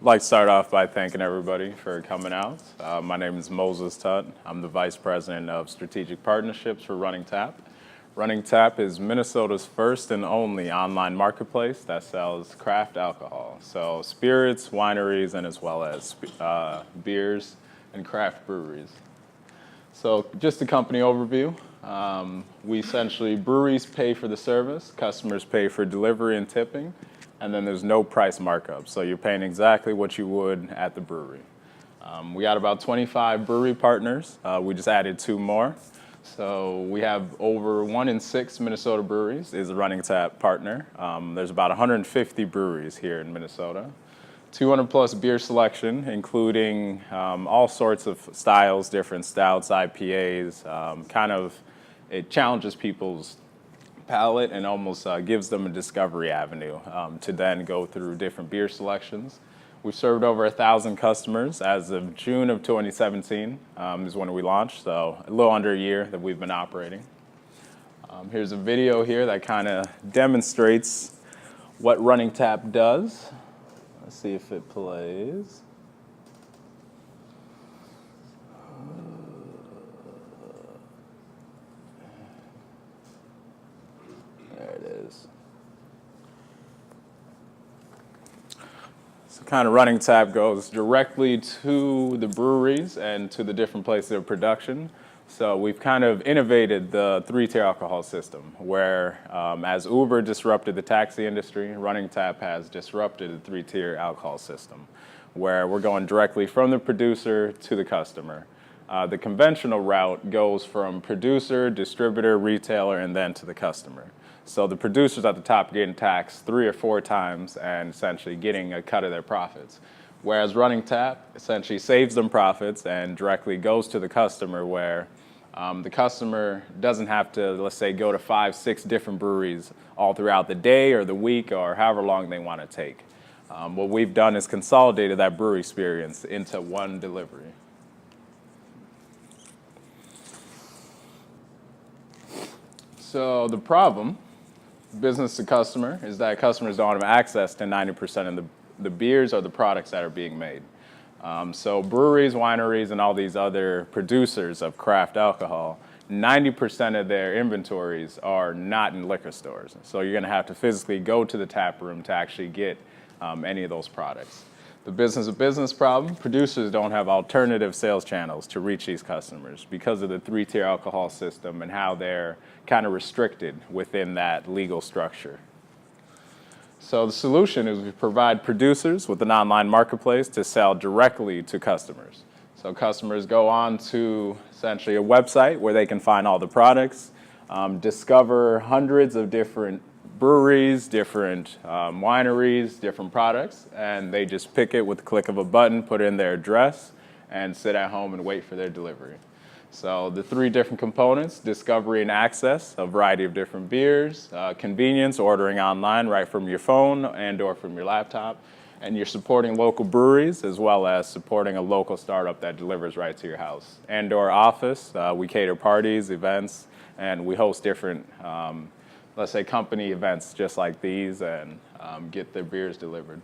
like to start off by thanking everybody for coming out. My name is Moses Tutt. I'm the Vice President of Strategic Partnerships for Running Tap. Running Tap is Minnesota's first and only online marketplace that sells craft alcohol. So spirits, wineries, and as well as beers and craft breweries. So just a company overview. We essentially, breweries pay for the service, customers pay for delivery and tipping, and then there's no price markup. So you're paying exactly what you would at the brewery. We got about 25 brewery partners. We just added 2 more. So we have over 1 in 6 Minnesota breweries is a Running Tap partner. There's about 150 breweries here in Minnesota. 200 plus beer selection, including all sorts of styles, different stouts, IPAs. It challenges people's palate and almost gives them a discovery avenue to then go through different beer selections. We've served over 1,000 customers as of June of 2017 is when we launched, so a little under a year that we've been operating. Here's a video here that kind of demonstrates what Running Tap does. Let's see if it plays. There it is. So kind of Running Tap goes directly to the breweries and to the different places of production. So we've kind of innovated the 3-tier alcohol system where as Uber disrupted the taxi industry, Running Tap has disrupted the 3-tier alcohol system where we're going directly from the producer to the customer. The conventional route goes from producer, distributor, retailer, and then to the customer. So the producers at the top are getting taxed 3 or 4 times and essentially getting a cut of their profits. Whereas Running Tap essentially saves them profits and directly goes to the customer where the customer doesn't have to, let's say, go to 5, 6 different breweries all throughout the day or the week or however long they want to take. What we've done is consolidated that brewery experience into one delivery. So the problem, business to customer, is that customers don't have access to 90% of the beers or the products that are being made. So breweries, wineries, and all these other producers of craft alcohol, 90% of their inventories are not in liquor stores. So you're going to have to physically go to the tap room to actually get any of those products. The business problem, producers don't have alternative sales channels to reach these customers because of the 3-tier alcohol system and how they're kind of restricted within that legal structure. So the solution is we provide producers with an online marketplace to sell directly to customers. So customers go on to essentially a website where they can find all the products, discover hundreds of different breweries, different wineries, different products, and they just pick it with the click of a button, put in their address, and sit at home and wait for their delivery. So the 3 different components, discovery and access, a variety of different beers, convenience, ordering online right from your phone and or from your laptop, and you're supporting local breweries as well as supporting a local startup that delivers right to your house. And or office, we cater parties, events, and we host different let's say company events just like these and get their beers delivered.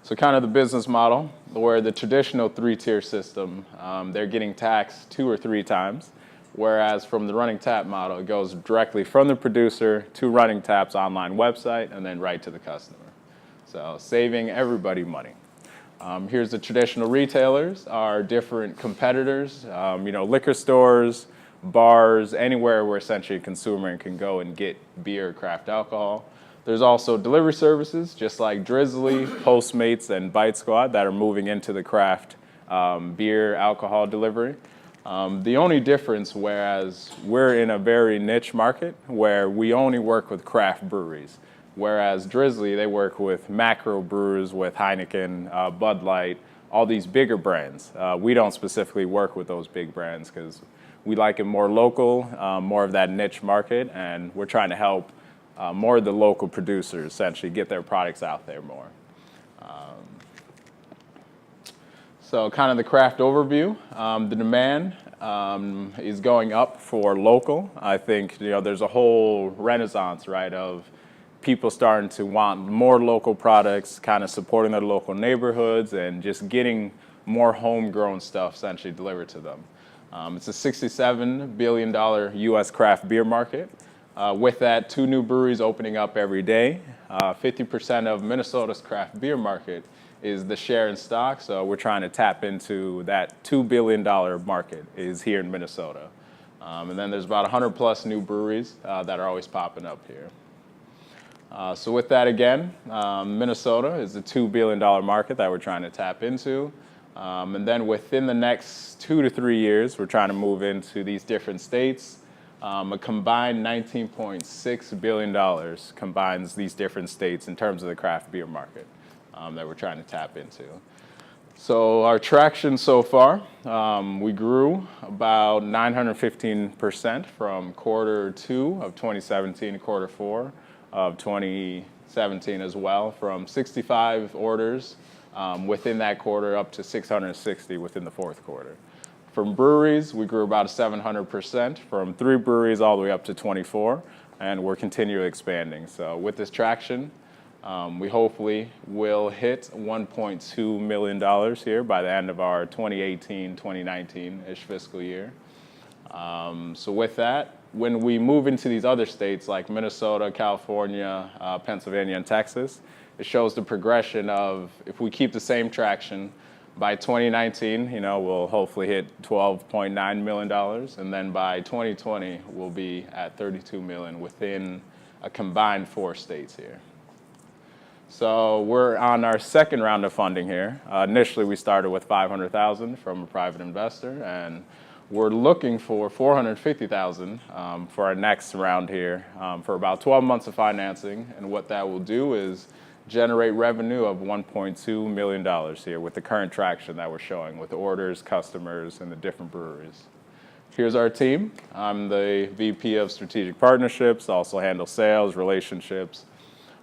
So kind of the business model, where the traditional 3-tier system, they're getting taxed 2 or 3 times, whereas from the Running Tap model, it goes directly from the producer to Running Tap's online website and then right to the customer. So saving everybody money. Here's the traditional retailers, our different competitors, liquor stores, bars, anywhere where essentially a consumer can go and get beer or craft alcohol. There's also delivery services, just like Drizzly, Postmates, and Bite Squad that are moving into the craft beer alcohol delivery. The only difference, whereas we're in a very niche market where we only work with craft breweries, whereas Drizzly, they work with macro brewers, with Heineken, Bud Light, all these bigger brands. We don't specifically work with those big brands because we like it more local, more of that niche market, and we're trying to help more of the local producers essentially get their products out there more. So kind of the craft overview. The demand is going up for local. I think there's a whole renaissance, right, of people starting to want more local products, kind of supporting their local neighborhoods and just getting more homegrown stuff essentially delivered to them. It's a $67 billion US craft beer market. With that, 2 new breweries opening up every day. 50% of Minnesota's craft beer market is the share in stock, so we're trying to tap into that $2 billion market is here in Minnesota. And then there's about 100 plus new breweries that are always popping up here. So with that again, Minnesota is a $2 billion market that we're trying to tap into. And then within the next 2 to 3 years, we're trying to move into these different states. A combined $19.6 billion combines these different states in terms of the craft beer market that we're trying to tap into. So our traction so far, we grew about 915% from quarter 2 of 2017 to quarter 4 of 2017 as well, from 65 orders within that quarter up to 660 within the fourth quarter. From breweries, we grew about 700%, from 3 breweries all the way up to 24, and we're continually expanding. So with this traction, we hopefully will hit $1.2 million here by the end of our 2018-2019-ish fiscal year. So with that, when we move into these other states like Minnesota, California, Pennsylvania, and Texas, it shows the progression of if we keep the same traction, by 2019, we'll hopefully hit $12.9 million, and then by 2020, we'll be at $32 million within a combined 4 states here. So we're on our second round of funding here. Initially, we started with $500,000 from a private investor, and we're looking for $450,000 for our next round here for about 12 months of financing, and what that will do is generate revenue of $1.2 million here with the current traction that we're showing with orders, customers, and the different breweries. Here's our team. I'm the VP of Strategic Partnerships, also handle sales, relationships.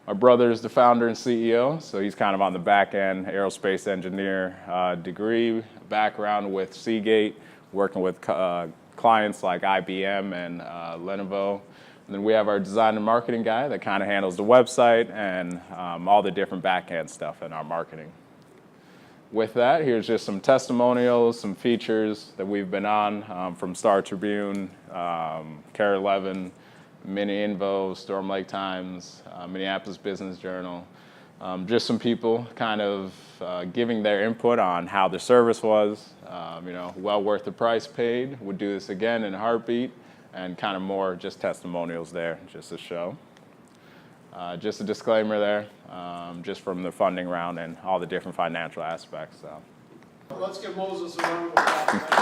My brother is the founder and CEO, so he's kind of on the back end, aerospace engineer degree, background with Seagate, working with clients like IBM and Lenovo. And then we have our design and marketing guy that kind of handles the website and all the different back-end stuff in our marketing. With that, here's just some testimonials, some features that we've been on from Star Tribune, KARE 11, Mini Invo, Storm Lake Times, Minneapolis Business Journal. Just some people kind of giving their input on how the service was, well worth the price paid, would do this again in a heartbeat, and kind of more just testimonials there, just to show. Just a disclaimer there, just from the funding round and all the different financial aspects. So. Let's give Moses a round of applause.